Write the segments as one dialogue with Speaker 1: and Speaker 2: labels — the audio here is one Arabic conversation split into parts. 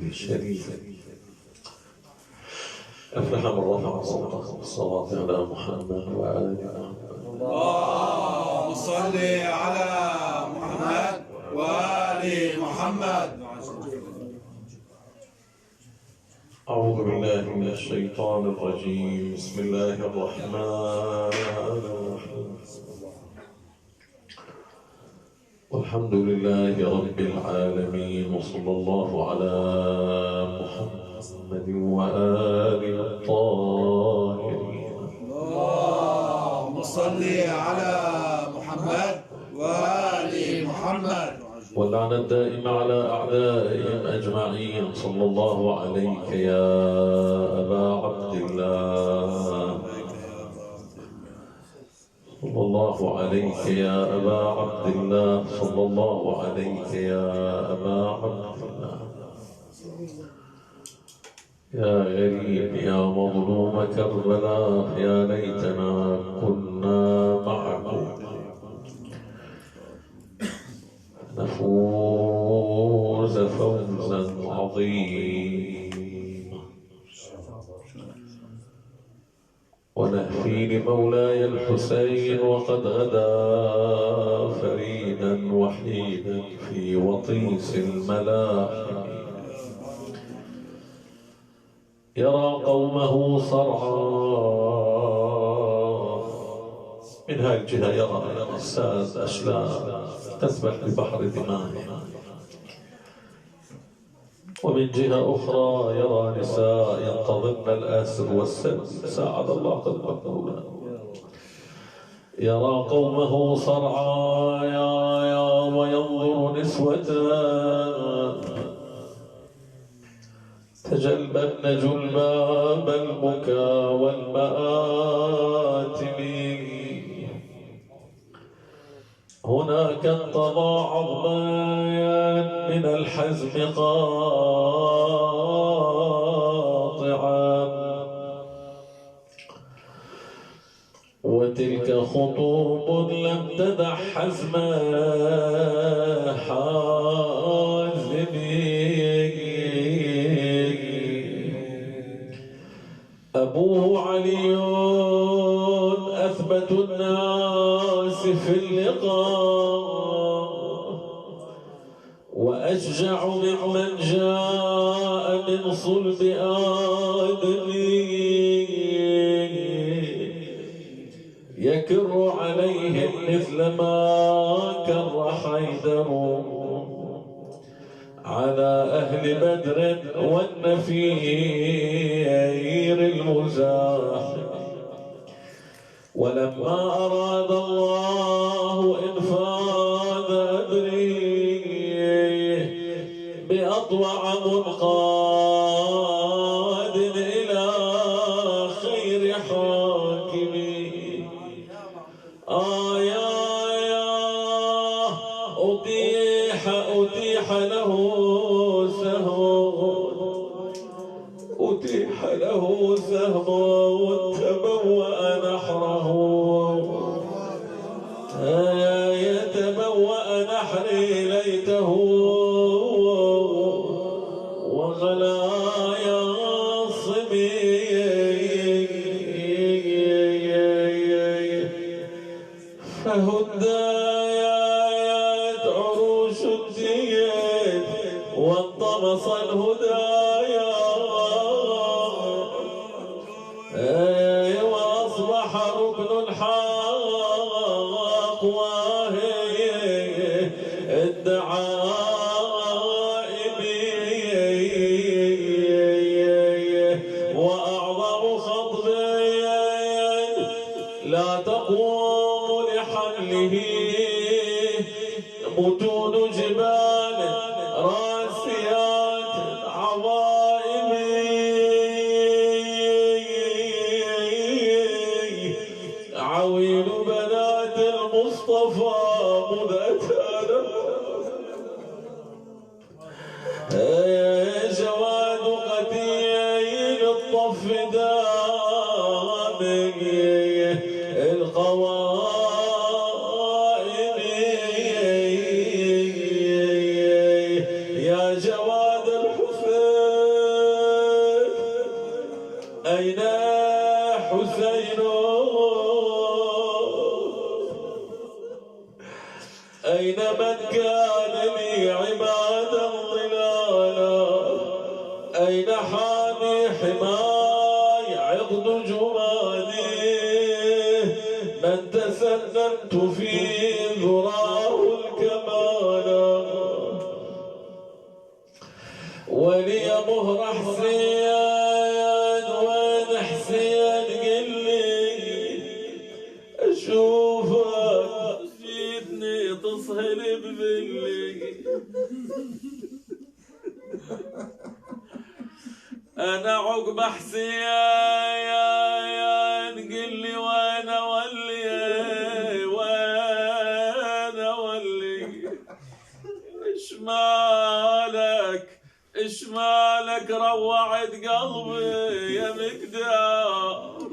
Speaker 1: الشريف. أفلح من رفع صوته بالصلاة على محمد وآل محمد.
Speaker 2: اللهم صل على محمد وآل محمد.
Speaker 1: أعوذ بالله من الشيطان الرجيم. بسم الله الرحمن الرحيم. والحمد لله رب العالمين، وصلى الله على محمد وآله الطاهرين.
Speaker 2: اللهم صل على محمد وآل محمد.
Speaker 1: واللعنة الدائمة على أعدائهم أجمعين. صلى الله عليك يا أبا عبد الله. صلى الله عليك يا أبا عبد الله. صلى الله عليك يا أبا عبد الله. يا غريب يا مظلوم كربلاء، يا ليتنا كنا معكم نفوز فوزا عظيما، ونهفي لمولاي الحسين وقد غدا فريدا وحيدا في وطيس الملاحم، يرى قومه صرعا. من هذه الجهة يرى الأجساد أشلاء تسبح ببحر دمائها، ومن جهة أخرى يرى نساء ينتظرن الأسر والسلم. ساعد الله قلبك مولانا. يرى قومه صرعا وينظر نسوة تجلبن جلباب البكاء والمآتم. هناك انقضى عظمان من الحزم قاطعا، وتلك خطوب لم تدع حزم حازم. أبوه علي أثبت الناس في اللقاء، وأشجع ممن جاء من صلب آدم. يكر عليهم مثل ما كر حيدر على أهل بدر والنفير المزاحم. ولما أراد الله إنفاذ أمره بأطوع منقاد إلى خير حاكم، أتيح له سهم وتبوأ نحره. يتبوأ نحري ليته وغلايا صبي. فهدايات عروش الدين وانطمس الهدايا، وأصبح ركن الحق وهي الدعائم. وأعظم خطب لا تقوم لحمله متون جبال راسيات عظائم. عويل بنات المصطفى مذ أتانا، جواد قتيل الطف دام القوائم. يا جواد الحسين أين حسين أين من كان لي عمادا ظلالا أين حامي حماي عقد جمالي من تسننت في ذراه الكمالا ولي مهر حسين وين حسين قل لي اشوفك جيتني تصهل بذلي انا عقب حسين قل لي وين اولي وين اولي ايش مالك روعت قلبي يا مقدار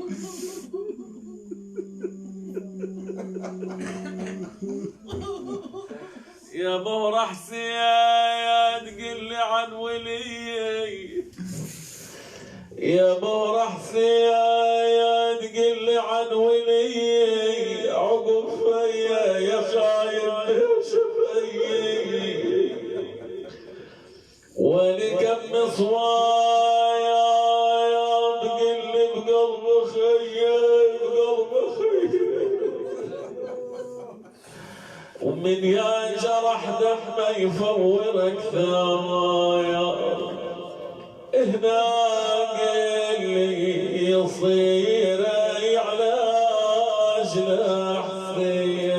Speaker 1: يا مهر حسين قل لي عن ولي يا مهر حسين قل لي عن ولي عقب فيا يا خاين شفيي ولكم مصوايا بقل بقلب خيي بقلب خيي ومن يا جرح دمه يفورك ثرايا هنا قل لي يصير علاج لحسين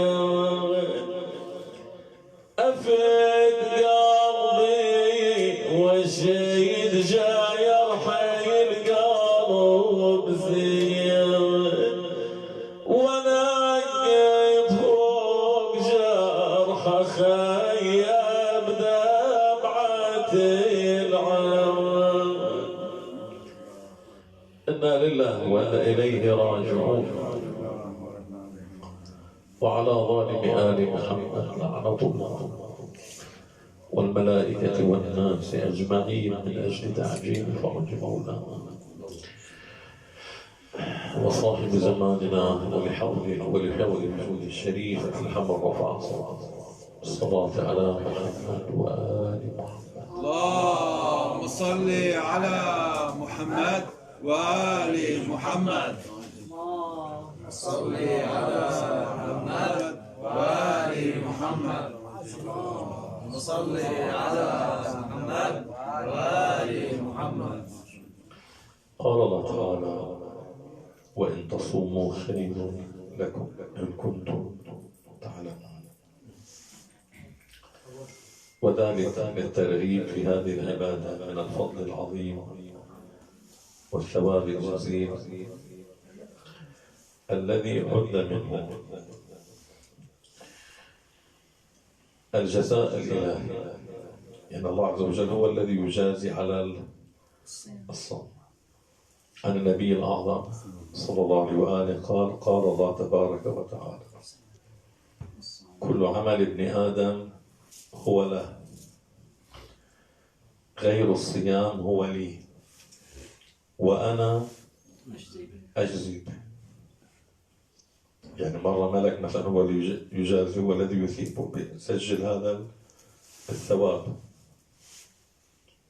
Speaker 1: أفد قلبي والشيد جاي يرحي القلب زين وانا قيب فوق جرح خيب دمعة العين إنا لله وإنا إليه راجعون وعلى ظالم آل محمد لعنة الله والملائكة والناس أجمعين من أجل تعجيل فرج مولانا وصاحب زماننا ولحفظ الوجود الشريف الحمر رفع الصلاة على محمد وآل محمد.
Speaker 2: اللهم صل على محمد وآل محمد. اللهم صل على محمد وآل محمد. اللهم صل على محمد وآل محمد.
Speaker 1: قال الله تعالى وإن تصوموا خير لكم إن كنتم تعلمون وذلك بالترغيب في هذه العبادة من الفضل العظيم والثواب الجزيل الذي عد منه الجزاء الإلهي يعني الله عز وجل هو الذي يجازي على الصوم عن النبي الأعظم صلى الله عليه وآله قال الله تبارك وتعالى كل عمل ابن آدم هو له غير الصيام هو لي وأنا أجزي به. يعني مرة ملك مثلا هو اللي يجازي هو الذي يثيبه سجل هذا الثواب.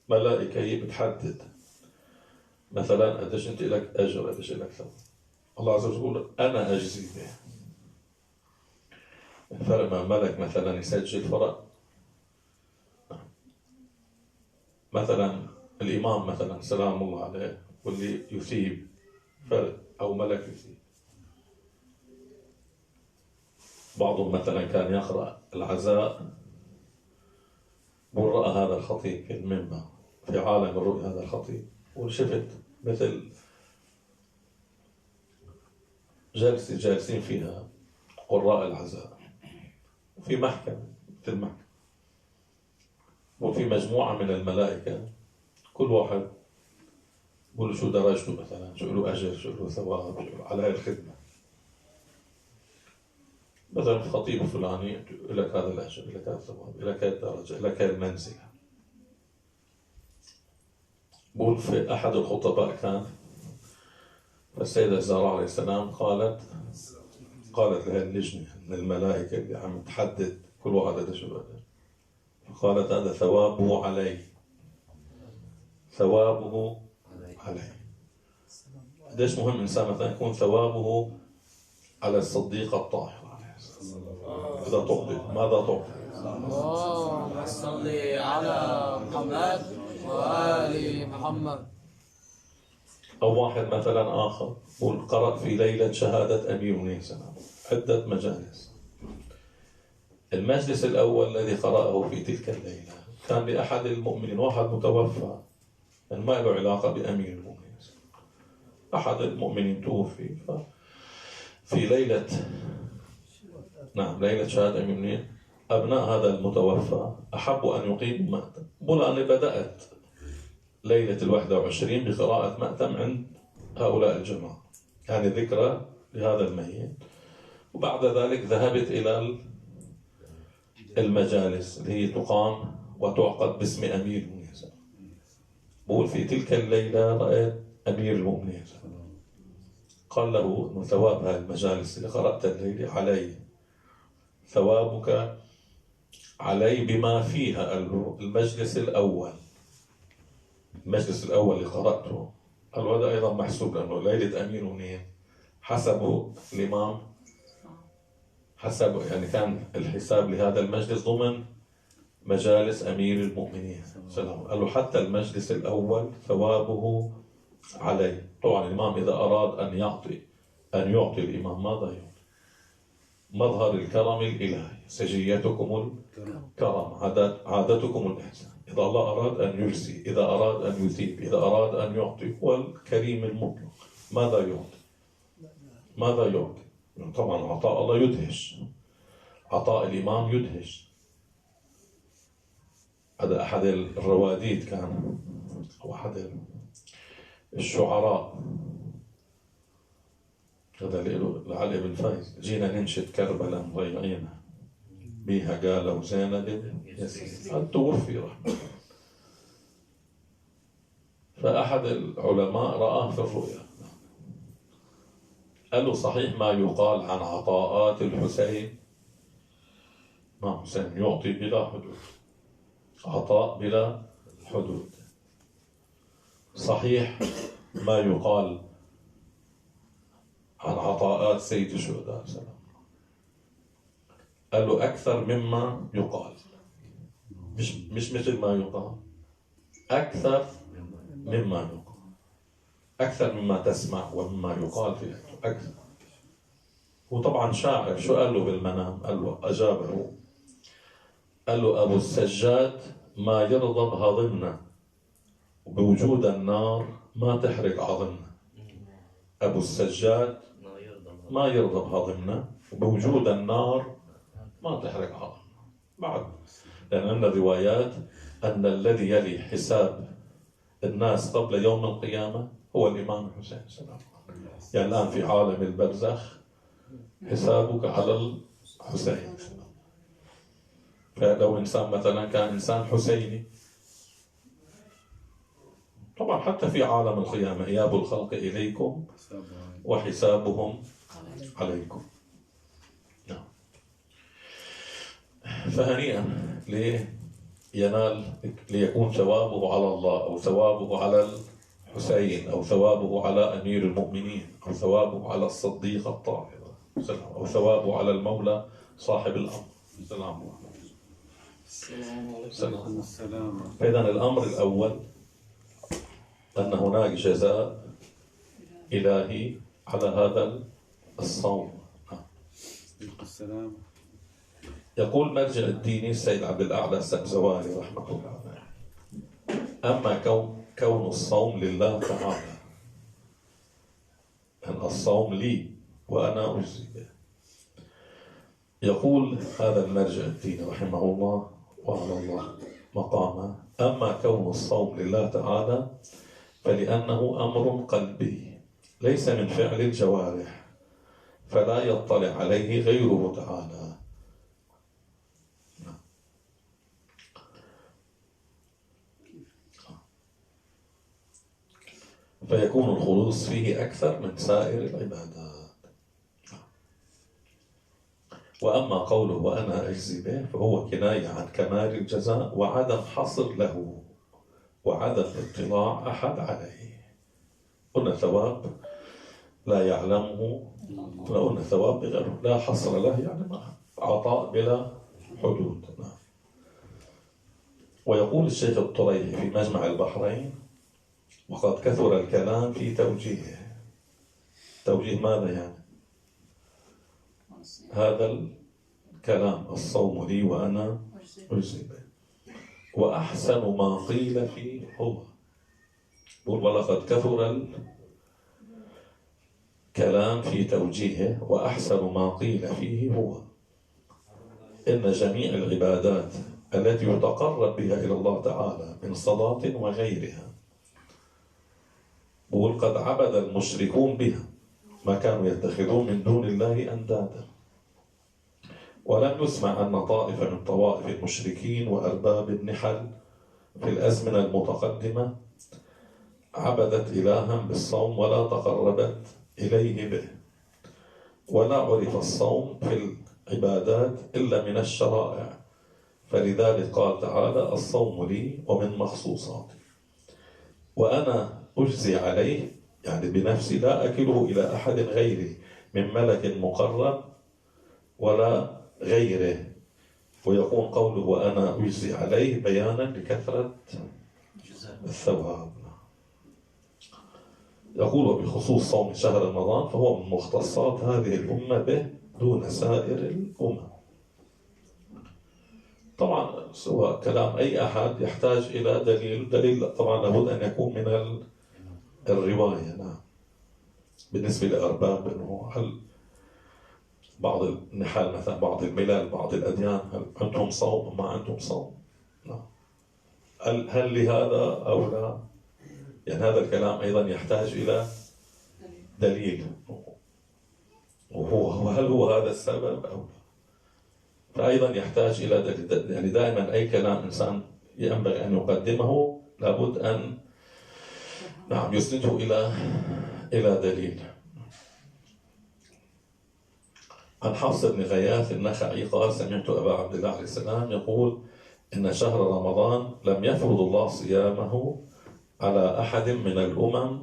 Speaker 1: ملائكة هي بتحدد مثلا قديش انت لك اجر قديش لك ثواب. الله عز وجل يقول انا اجزي به. الفرق مع ملك مثلا يسجل فرق مثلا الامام مثلا سلام الله عليه واللي يثيب فرق او ملك يثيب. بعضهم مثلا كان يقرأ العزاء ورأى هذا الخطيب في المنبر في عالم الرؤيا هذا الخطيب وشفت مثل جالسين فيها قراء العزاء في محكمة مثل محكمة وفي مجموعة من الملائكة كل واحد بقول شو درجته مثلا شو له أجر شو له ثواب شو على هاي الخدمة. مثلا الخطيب الفلاني لك هذا الأجر لك هذا الثواب لك هذه الدرجة لك هذه المنزلة. بقول في أحد الخطباء كان فالسيدة الزهراء عليه السلام قالت لها اللجنة من الملائكة اللي عم تحدد كل واحد هذا شو هذا، فقالت هذا ثوابه علي، ثوابه علي. قديش مهم إنسان مثلا يكون ثوابه على الصديقة الطاهرة. إذا تعطي ماذا تعطي؟
Speaker 3: اللهم صل على محمد وآل محمد.
Speaker 1: أو واحد مثلا آخر يقول قرأ في ليلة شهادة أمير المؤمنين عدة مجالس. المجلس الأول الذي قرأه في تلك الليلة كان لأحد المؤمنين، واحد متوفى ما له علاقة بأمير المؤمنين، أحد المؤمنين توفي، في ليلة ليلة شهادة أمير المؤمنين أبناء هذا المتوفى أحبوا أن يقيموا مأتم. بقول أنا بدأت ليلة 21 بقراءة مأتم عند هؤلاء الجماعة، يعني ذكرى لهذا الميت. وبعد ذلك ذهبت إلى المجالس اللي هي تقام وتعقد باسم أمير المؤمنين. بقول في تلك الليلة رأيت أمير المؤمنين قال له إنه ثواب هذه المجالس اللي قرأت الليلة علي، ثوابك علي بما فيها. قال له المجلس الأول اللي قرأته، قال له هذا أيضا محسوب لأنه ليلة أمير المؤمنين حسبه الإمام، حسب يعني كان الحساب لهذا المجلس ضمن مجالس أمير المؤمنين سلام. قال له حتى المجلس الأول ثوابه علي. طبعا الإمام إذا أراد أن يعطي الإمام ماذا يعطي؟ مظهر الكرم الإلهي، سجيتكم الكرم، عادتكم الإحسان. إذا الله أراد أن يرسي، إذا أراد أن يثيب، إذا أراد أن يعطي، هو الكريم المطلق. ماذا يعطي؟ طبعا عطاء الله يدهش، عطاء الإمام يدهش. هذا أحد الرواديد كان، أو أحد الشعراء، هذا لعلي بن فايز، جينا ننشد كربلاء مضيعينها بيها قالوا زينب يسير توفي رحمه. فأحد العلماء رآه في الرؤيا، قال له صحيح ما يقال عن عطاءات الحسين؟ ما حسين يعطي بلا حدود، عطاء بلا حدود. صحيح ما يقال عن عطاءات سيد الشهداء سلام؟ قال له أكثر مما يقال، مش مثل ما يقال، أكثر مما يقال، أكثر مما تسمع ومما يقال فيه أكثر. وطبعا شاعر، شو قال له بالمنام؟ قال له أجابه، قال له أبو السجاد ما يرضى بهضمنا، وبوجود النار ما تحرق عظمنا. أبو السجاد ما يرضى بهضمنا، وبوجود النار ما تحرق عظمنا. بعد لأن عندنا روايات أن الذي يلي حساب الناس قبل يوم القيامة هو الإمام الحسين سلام. يعني الآن في عالم البرزخ حسابك على الحسين. فلو إنسان مثلا كان إنسان حسيني، طبعا حتى في عالم القيامة إياب الخلق إليكم وحسابهم عليكم. نعم. فهنيئا ليكون ثوابه على الله، أو ثوابه على الحسين، أو ثوابه على أمير المؤمنين، أو ثوابه على الصديقة الطاهرة، أو ثوابه على المولى صاحب الأمر. السلام. فإذا الأمر الأول أن هناك جزاء إلهي على هذا الصوم. يقول مرجع الديني السيد عبد الأعلى السبزواري رحمه الله، أما كون الصوم لله تعالى، أن الصوم لي وأنا أجزي به. يقول هذا المرجع الديني رحمه الله وعلى الله مقامه، أما كون الصوم لله تعالى فلأنه أمر قلبي ليس من فعل الجوارح، فلا يطلع عليه غيره تعالى. فيكون الخلوص فيه أكثر من سائر العبادات. وأما قوله وأنا أجزي به فهو كناية عن كمال الجزاء وعدم حصر له وعدم اطلاع أحد عليه. قلنا ثواب لا يعلمه، قلنا ثواب بغيره لا حصر له، يعني عطاء بلا حدود. ويقول الشيخ الطريحي في مجمع البحرين: وقد كثر الكلام في توجيهه. توجيه ماذا يعني؟ هذا الكلام الصوم لي وأنا أجزي به. وأحسن ما قيل فيه هو، ولقد كثر الكلام في توجيهه وأحسن ما قيل فيه هو إن جميع العبادات التي يتقرب بها إلى الله تعالى من صلاة وغيرها، قد عبد المشركون بها ما كانوا يتخذون من دون الله أندادا. ولم يسمع أن طائفة من طوائف المشركين وأرباب النحل في الأزمنة المتقدمة عبدت إلها بالصوم ولا تقربت إليه به. ولا عرف الصوم في العبادات إلا من الشرائع، فلذلك قال تعالى: الصوم لي ومن مخصوصاتي وأنا أجزي عليه، يعني بنفسي لا أكله إلى أحد غيري من ملك مقرب ولا غيره. ويكون قوله وأنا أجزي عليه بيانا لكثرة الثواب. يقول: وبخصوص صوم شهر رمضان فهو من مختصات هذه الأمة به دون سائر الأمم. طبعا سواء كلام أي أحد يحتاج إلى دليل طبعا لابد أن يكون من الرواية. نعم. بالنسبة لأرباب أنه هل بعض النحال مثلا، بعض الملل، بعض الأديان، هل عندهم صوم ما عندهم صوم؟ نعم. هل لهذا أو لا؟ يعني هذا الكلام أيضا يحتاج إلى دليل، وهل هو هذا السبب أو لا؟ فأيضا يحتاج إلى دليل. يعني دائما أي كلام إنسان ينبغي أن يقدمه لابد أن نعم يسنده إلى دليل. عن حفص بن غياث النخعي قال: سمعت أبا عبد الله عليه السلام يقول: إن شهر رمضان لم يفرض الله صيامه على أحد من الأمم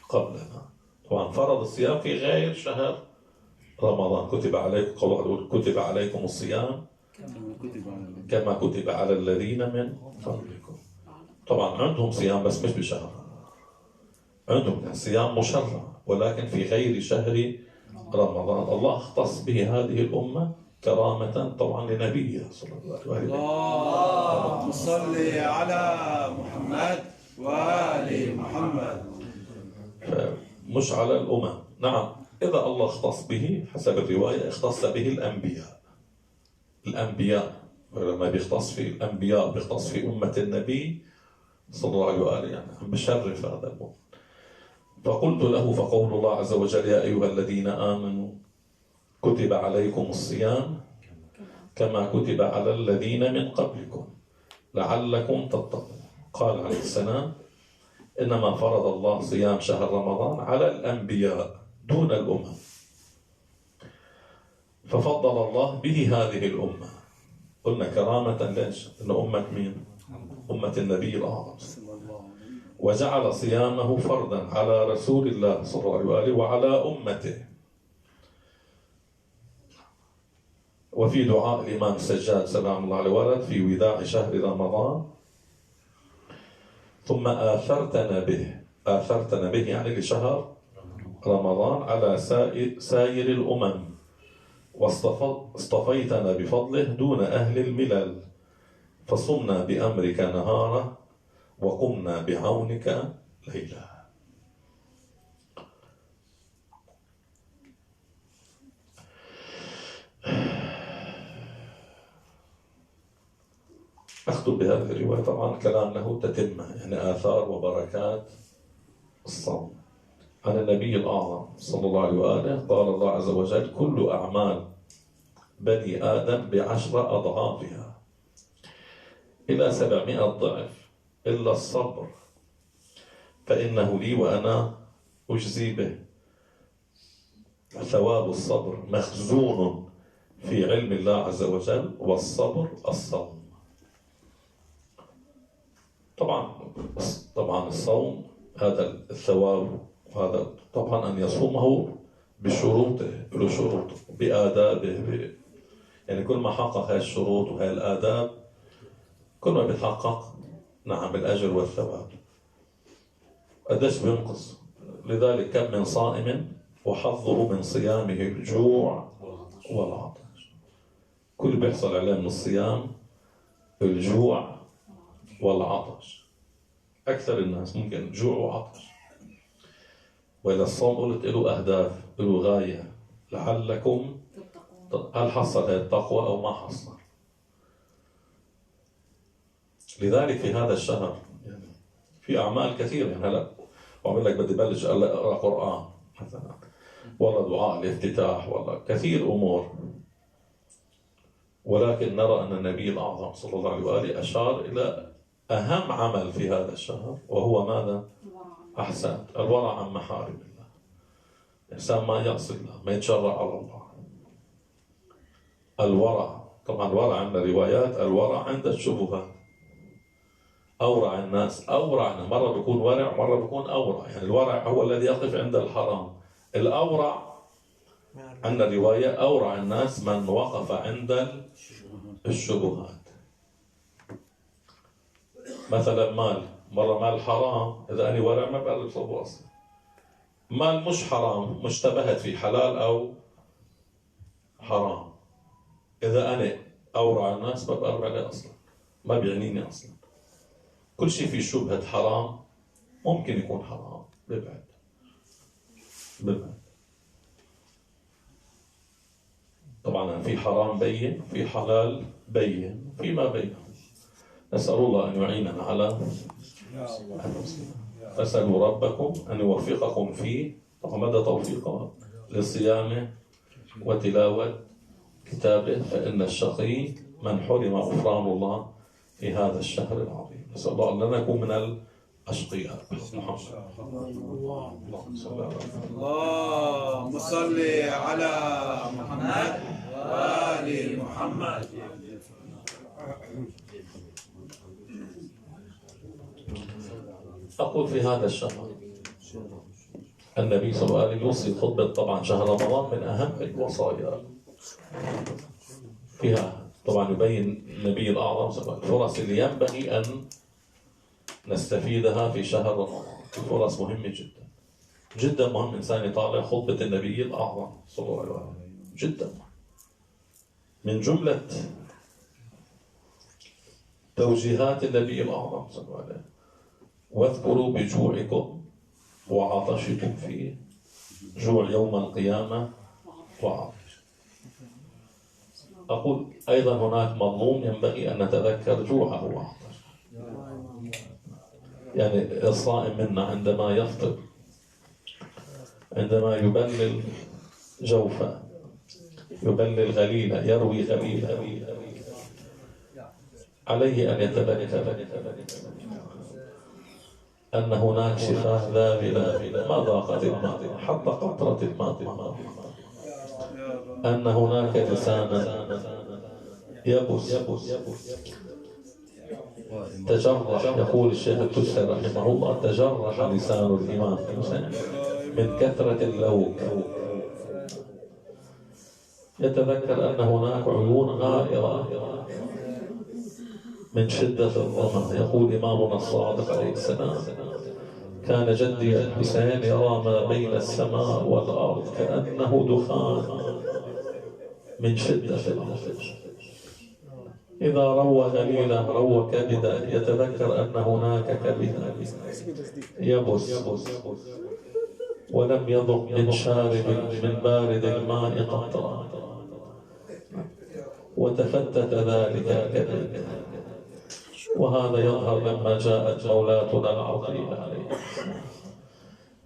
Speaker 1: قبلنا. طبعا فرض الصيام في غير شهر رمضان. كتب عليكم، كتب عليكم الصيام كما كتب على الذين من قبلكم. طبعا عندهم صيام بس مش بشهر، عندهم صيام مشرع ولكن في غير شهر رمضان. الله اختص به هذه الأمة كرامة طبعا لنبيه صلى الله عليه وسلم.
Speaker 2: اللهم صل على محمد وآل محمد.
Speaker 1: مش على الأمم. نعم، إذا الله اختص به حسب الرواية اختص به الأنبياء لما بيختص في الأنبياء بيختص في أمة النبي صلى الله عليه وآله، يعني بشرف هذا الموضوع. فقلت له: فقول الله عز وجل: يا أيها الذين آمنوا كتب عليكم الصيام كما كتب على الذين من قبلكم لعلكم تتقون. قال عليه السلام: إنما فرض الله صيام شهر رمضان على الأنبياء دون الأمم، ففضل الله به هذه الأمة. قلنا كرامة ليش؟ إن أمة مين؟ أمة النبي الأعظم. وجعل صيامه فرضا على رسول الله صلى الله عليه وآله وعلى أمته. وفي دعاء الإمام السجاد سلام الله عليه ورد في وداع شهر رمضان: ثم آثرتنا به يعني لشهر رمضان على سائر الأمم، واصطفيتنا بفضله دون أهل الملل، فصمنا بأمرك نهارا وقمنا بعونك ليلا. أختم بهذه الرواية. طبعا كلام له تتمة، يعني آثار وبركات الصوم. عن النبي الأعظم صلى الله عليه وآله قال الله عز وجل: كل أعمال بني آدم ب10 أضعافها إلى 700 ضعف إلا الصبر فإنه لي وأنا أجزي به. ثواب الصبر مخزون في علم الله عز وجل، والصبر الصوم. طبعا الصوم هذا الثواب، وهذا طبعا أن يصومه بشروطه، له شروطه بآدابه، يعني كل ما حقق هاي الشروط وهاي الآداب كل ما بيتحقق نعم الأجر والثواب. قديش بينقص؟ لذلك كم من صائم وحظه من صيامه الجوع والعطش. كل بيحصل عليه من الصيام الجوع والعطش. أكثر الناس ممكن جوع وعطش. وإذا الصوم قلت له أهداف، له غاية، لعلكم هل حصل هذه التقوى أو ما حصل. لذلك في هذا الشهر يعني في أعمال كثيرة. يعني هلا وأقول لك بدي بلش أقرأ قرآن مثلا، ولا دعاء الافتتاح، ولا كثير أمور. ولكن نرى أن النبي الأعظم صلى الله عليه وآله أشار إلى أهم عمل في هذا الشهر، وهو ماذا؟ أحسن الورع عن محارم الله. الإنسان ما يعصي الله، ما يتجرأ على الله. الورع، طبعا الورع عند روايات الورع عند الشبهات. أورع الناس، أورع مرة بيكون ورع مرة بيكون أورع. يعني الورع هو الذي يقف عند الحرام. الأورع عند الرواية أورع الناس من وقف عند الشبهات. مثلا مال، مرة مال حرام، إذا أنا ورع ما بقرب صوبه أصلا. مال مش حرام، مشتبهت في حلال أو حرام، إذا أنا أورع الناس ما بقرب عليه أصلا، ما بيعنيني أصلا. كل شيء في شبهة حرام ممكن يكون حرام، ببعد. طبعا في حرام بين، في حلال بين، فيما بينهم. نسأل الله أن يعيننا على فاسألوا ربكم أن يوفقكم فيه. طبعا مدى توفيقه للصيام وتلاوة كتابه، فإن الشقي من حرم غفران الله في هذا الشهر العظيم. نسأل الله أن لا نكون من الأشقياء. اللهم
Speaker 2: صل على محمد وآل محمد.
Speaker 1: أقول في هذا الشهر النبي صلى الله عليه وسلم يوصي خطبة. طبعا شهر رمضان من أهم الوصايا فيها. طبعا يبين النبي الأعظم الفرص اللي ينبغي أن نستفيدها في شهر رمضان. فرص مهمة جدا جدا. مهم إنسان يطالع خطبة النبي الأعظم صلى الله عليه وسلم جدا. من جملة توجيهات النبي الأعظم صلى الله عليه وسلم: واذكروا بجوعكم وعطشكم فيه. جوع يوم القيامة وعطش. أقول أيضا هناك مظلوم ينبغي أن نتذكر جوعه وعطشه. يعني الصائم منا عندما يفطر، عندما يبلل جوفا، يبلل غليلا، يروي غليلا، عليه أن يتذكر أن هناك شفاه ذابلة ما ضاقت الماء حتى قطرة الماء، أن هناك لسانا يبس تجرح. يقول الشيخ التوسي رحمه الله: تجرح لسان الإمام حسين من كثرة اللوك. يتذكر أن هناك عيون غائرة من شدة الظما. يقول إمامنا الصادق عليه السلام: كان جدي الحسين يرى ما بين السماء والأرض كأنه دخان من شدة العطش. إذا روى غليلا روى كبدا. يتذكر أن هناك كبدا يبس ولم يذق من شارب من بارد الماء قطرا، وتفتت ذلك الكبد. وهذا يظهر لما جاءت مولاتنا العظيمة عليه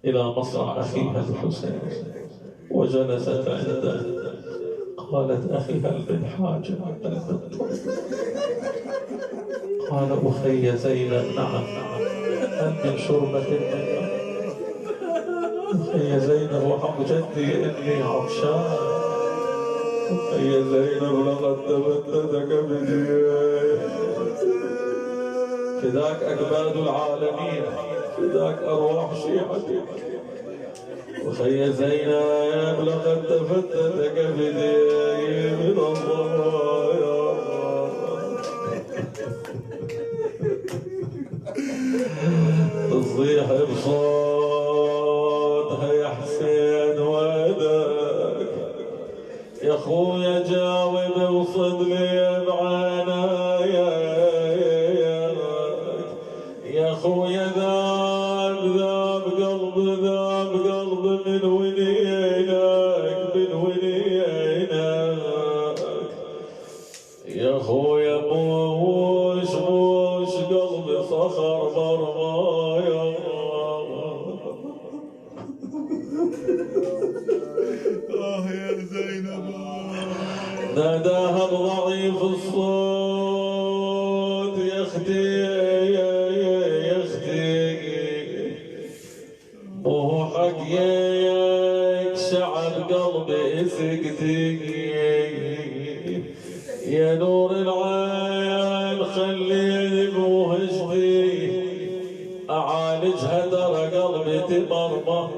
Speaker 1: إلى مصرع أخيها الحسين وجلست عنده. قالت: أخي هل من حاجة؟ قال: أخي زينب: نعم. الآن من شربة الماء. يا زينب وحق جدي إني عطشان. يا زينب لقد تبتتك بدياي. فداك أكباد العالمين، فداك أرواح شيعتي. وخي زينب لقد تفتتك بدياي من الضرايا. تصيح بصوتها يا حسين ويدك. يا خويا جاوب وصد لي بعنايا. يا خويا ذاب ذاب قلب ذاب قلب من ونينك من ونينك. يا خويا بوش بوش قلبي صخر برمايا.
Speaker 2: يا زينب
Speaker 1: ناداها بضعيف الصوت يا اختي يا اختي. بوحك ياك شعب قلبي سكتي. يا نور العين خليني بوهجتي اعالجها ترى قلبي تمرمر.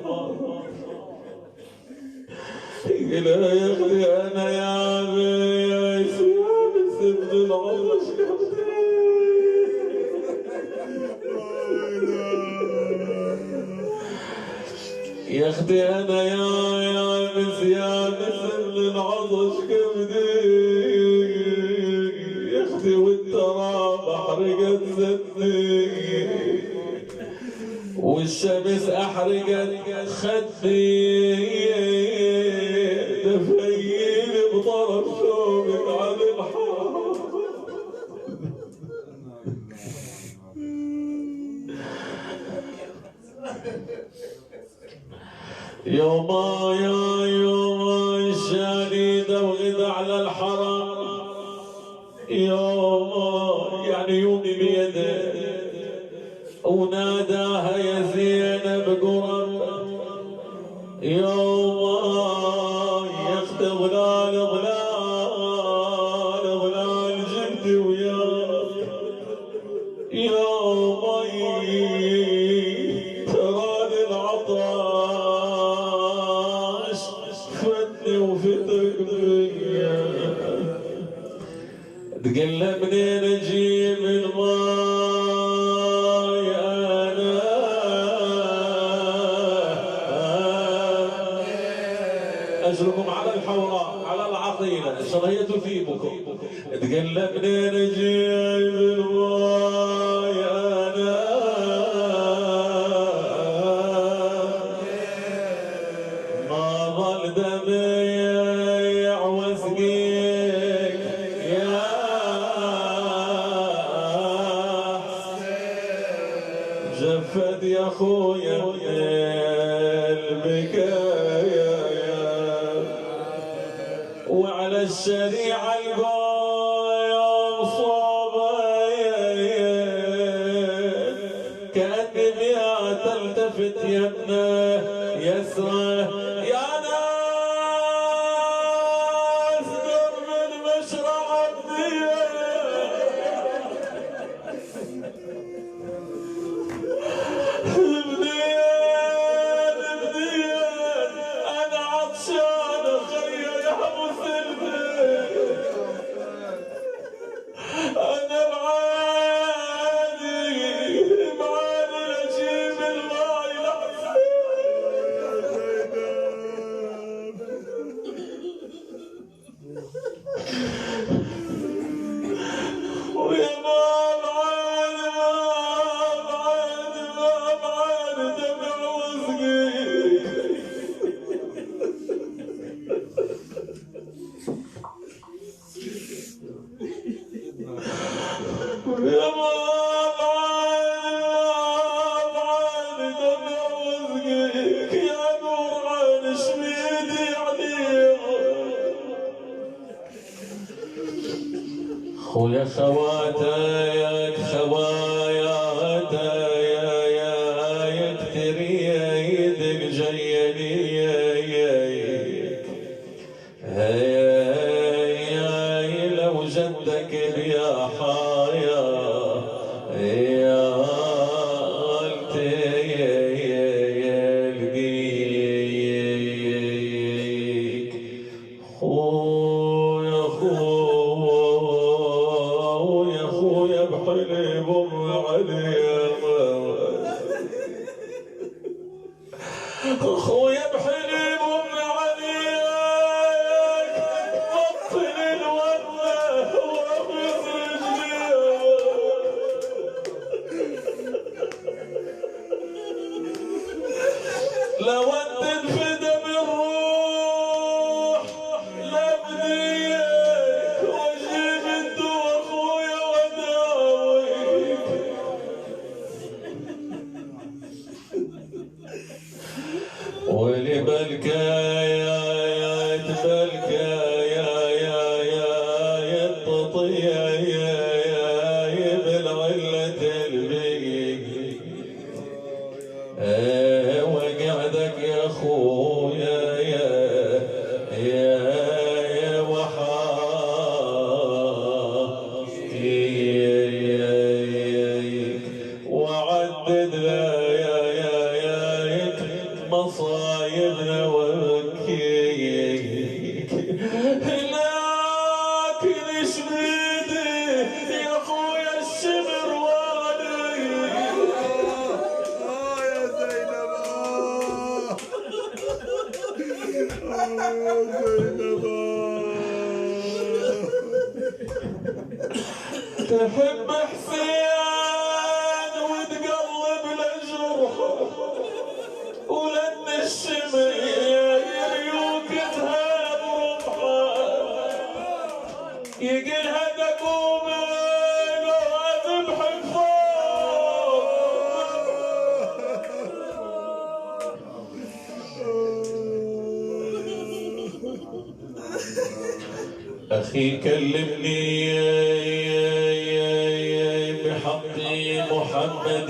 Speaker 1: لا يا اختي انا يا بيس يا بسد العطش. يا اختي انا يا بس يا بسد العطش كبدي. يا اختي والتراب احرقت زدي والشمس احرقت خدي. دفيني بطرف ثوبك على الحرام. يوما يا يوما الشديدة وغدا على الحرام. يوما يعني يومي بيده. وناداها يا زينب قرب. يوما يخت ظلال ظلال ظلال جدي وياك. يوما تراني العطاش فتني وفتك بيا. تقل منين اجيب الماي انا. اجركم على الحوراء على العقيله الشرعيه تثيبكم. تقل منين اجيب الماي انا. ما ظل دمي واسقيك يا جفت يا خويا البكايا. وعلى الشريعة القايم صوبايا. كأني بها تلتفت يمنى يسرى. يا ناس درب المشرع بديان انا عطشان خير يا ابو سلمى. انا معاني اجيب الماي ويا ما معاني دمع وسقي. يا ما معاني دمع وسقيك. يا نور عين شميدي عليك. خويا خواتك خواياتك ويا بحليب ام عليك بطل الوردة وابس رجليك لو انت انفدى بالروح لابنيك واجيب انت واخويا وداويك ولي بالكايا تبالكايا التطيع يا بالعلة البيك وقعدك يا اخويا يا وحايك وعدد مصايبنا وكيك لكن شبيدي يا اخويا الشمر وادي
Speaker 2: يا زينب
Speaker 1: تحب حسين وتقلب لجرحه ولن الشمر يوقفها برمحه يقلها دقومه لو اذبح أخي كلمني بحق محمد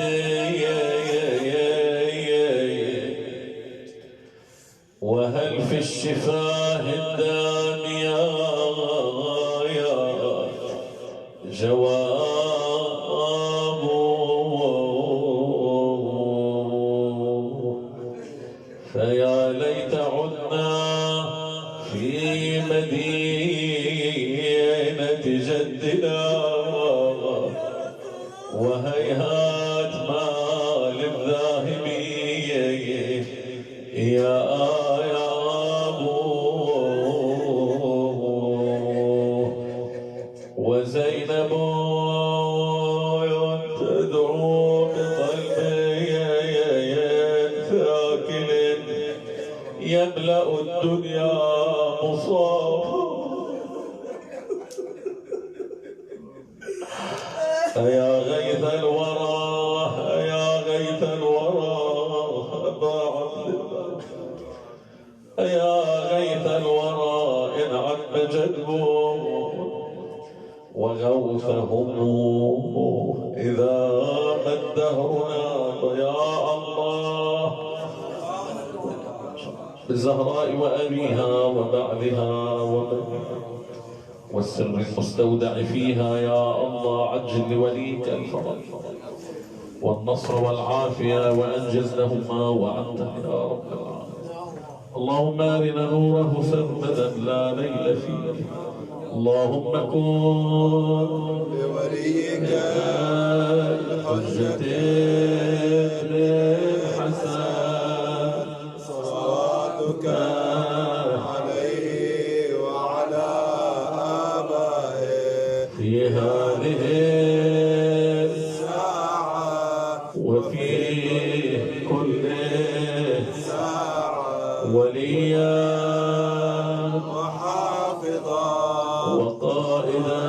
Speaker 1: وهل في الشفاه الدام يا جواب فيا ليت عدنا في مدينة جدنا وهيهات ما للذاهبين يا أبو وزينب تدعو بقلبي ثاكل يملأ الدنيا مصاب يا غيث الورى يا غيث الورى أبا عبد الله يا غيث الورى إن عم جدبه وغوثهم إذا ما الدهرنا يا الله بالزهراء وأبيها وبعدها والسر المستودع فيها يا الله عجل لوليك الفرج والنصر والعافية وأنجز لهما وعنده يا رب العالمين اللهم أرنا نوره سرمدا لا ليل فيه اللهم كن
Speaker 2: بوليك
Speaker 1: الحجة الحسن
Speaker 2: صلاتك عليه وعلى آبائه
Speaker 1: في هذه
Speaker 2: الساعة
Speaker 1: وفي كل
Speaker 2: ساعة
Speaker 1: وليا
Speaker 2: وحافظا
Speaker 1: وقائدا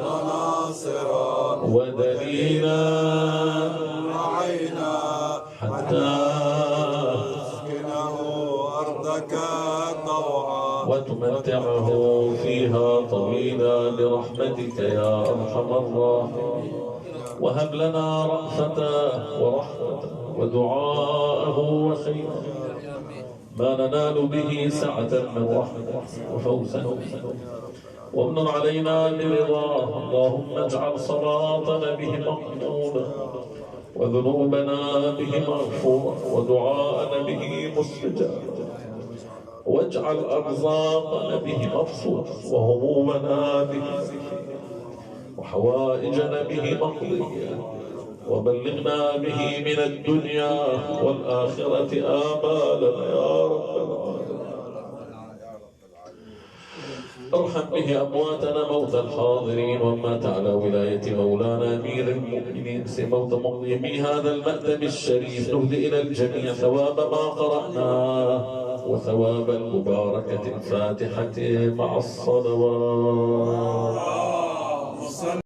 Speaker 2: وناصرا
Speaker 1: ودليلا
Speaker 2: وعينا
Speaker 1: حتى
Speaker 2: تسكنه أرضك طوعا
Speaker 1: وتمتعه فيها طويلا برحمتك يا أرحم الراحمين وهب لنا رأفة ورحمة ودعاءه وخيرا ما ننال به سعة من رحمة وفوزا وامن علينا برضاه اللهم اجعل صلاتنا به مقبولا وذنوبنا به مغفورا ودعاءنا به مستجابا واجعل أرزاقنا به مبسوطا وهمومنا به وحوائجنا به مقضية وبلغنا به من الدنيا والآخرة آمالنا يا رب العالمين. ارحم به أمواتنا موتى الحاضرين ومات على ولاية مولانا أمير المؤمنين موت مقيمي هذا المأتم الشريف. نهدي إلى الجميع ثواب ما قرأناه وثواب المباركة الفاتحة مع الصلوات.